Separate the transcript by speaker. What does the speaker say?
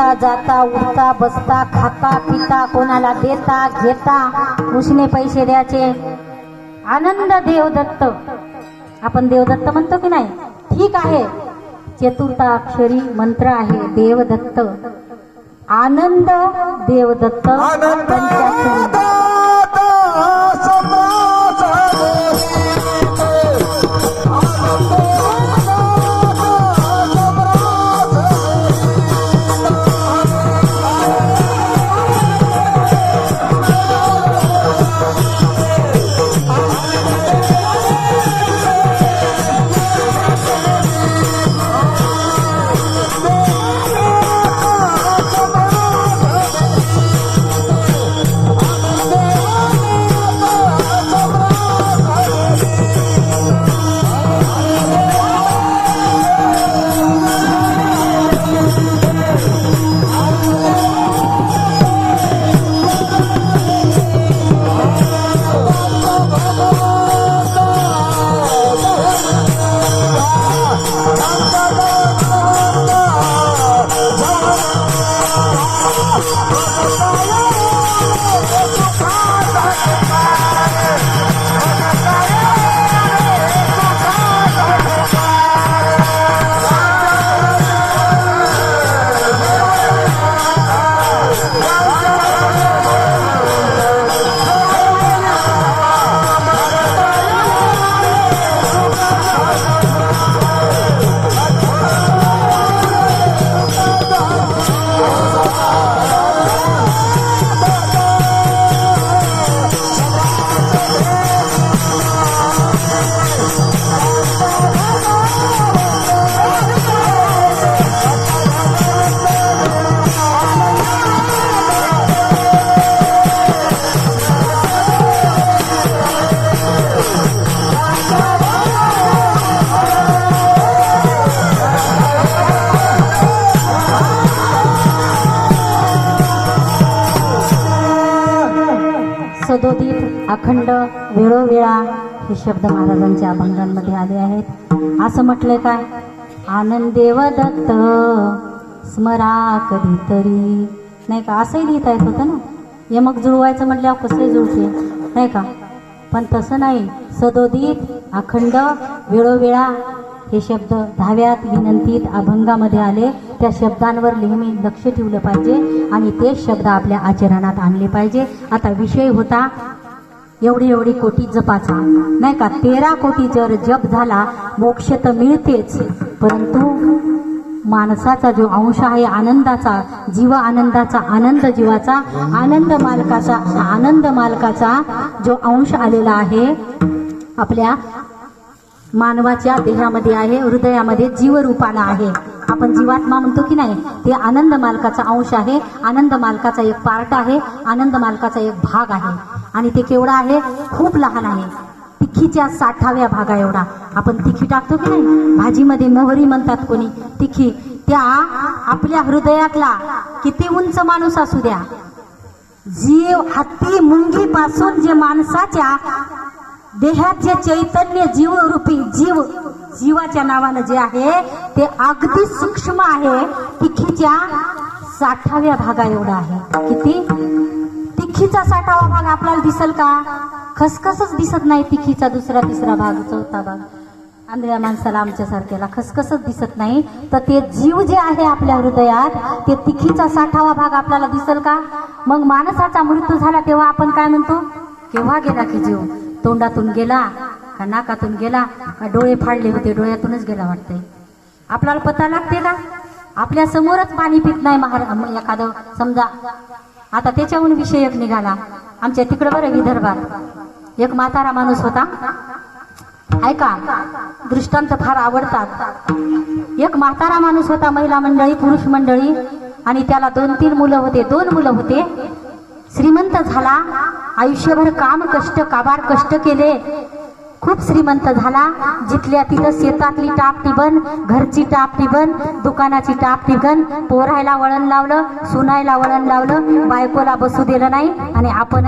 Speaker 1: येता जाता उठता बसता खाता पिता कोणाला देता घेता उसने पैसे द्यायचे. आनंद देवदत्त. आपण देवदत्त म्हणतो की नाही? ठीक आहे, चतुर्थाक्षरी मंत्र आहे देवदत्त. आनंद देवदत्त पंचाक्षरी. सदोदित अखंड वेळोवेळा हे शब्द महाराजांच्या अभंगांमध्ये आले आहेत. असं म्हटलंय काय? आनंदेव दत्त स्मरा कधीतरी, नाही का? असंही लिहिता येत होतं ना. यमक जुळवायचं म्हटल्यावर कसंही जुळते, नाही का? पण तसं नाही. सदोदित अखंड वेळोवेळा हे शब्द 10व्यात विनंतीत अभंगामध्ये आले. त्या शब्दांवर नेहमी लक्ष ठेवलं पाहिजे आणि ते शब्द आपल्या आचरणात आणले पाहिजे. आता विषय होता एवढी कोटी जपाचा, नाही का? 13 कोटी जर जप झाला मोक्ष तर मिळतेच, परंतु माणसाचा जो अंश आहे आनंदाचा, जीव आनंदाचा, आनंद जीवाचा, आनंद मालकाचा जो अंश आलेला आहे आपल्या मानवाच्या देहामध्ये आहे, हृदयामध्ये जीवरूपाला आहे. आपण जीवात्मा म्हणतो की नाही? ते आनंद मालकाचा अंश आहे. आनंद मालकाचा एक पार्ट आहे, आनंद मालकाचा एक भाग आहे. आणि ते केवढा आहे? खूप लहान आहे. तिखीच्या 60व्या भागा एवढा. आपण तिखी टाकतो की नाही? भाजीमध्ये मोहरी म्हणतात कोणी, तिखी. त्या आपल्या हृदयातला किती उंच माणूस असू द्या, जीव हत्ती मुंगी पासून जे माणसाच्या देहात जे चैतन्य जीवरूपी जीवाच्या नावानं जे आहे ते अगदी सूक्ष्म आहे. तिखीच्या 60व्या भागा एवढा आहे. किती? तिखीचा 60वा भाग आपल्याला दिसल का? खसखसच दिसत नाही. तिखीचा 2रा 3रा भाग 4था भाग आंधळ्या माणसाला आमच्यासारख्याला खसखसच दिसत नाही. तर ते जीव जे आहे आपल्या हृदयात ते तिखीचा 60वा भाग आपल्याला दिसल का? मग माणसाचा मृत्यू झाला तेव्हा आपण काय म्हणतो? केव्हा गेला की जीव? तोंडातून गेला का नाकातून गेला का डोळे फाडले होते डोळ्यातूनच गेला वाटतंय? आपल्याला पता लागते का? आपल्या समोरच पाणी पित नाही एखादं समजा. आता त्याच्याहून विषय एक निघाला आमच्या तिकडं बरं विदर्भात. एक म्हातारा माणूस होता, ऐका दृष्टांत फार आवडतात. एक म्हातारा माणूस होता, महिला मंडळी पुरुष मंडळी, आणि त्याला 2-3 मुलं होते. 2 मुलं होते. श्रीमंत झाला, आयुष्यभर काम कष्ट काबाड कष्ट केले, खूप श्रीमंत झाला. जिथल्या तिथं शेतातली टापटिबन, घरची टापटिबन, दुकानाची टापटिबन, पोरायला वळण लावलं, सुनायला वळण लावलं, बायकोला बसू दिलं नाही आणि आपण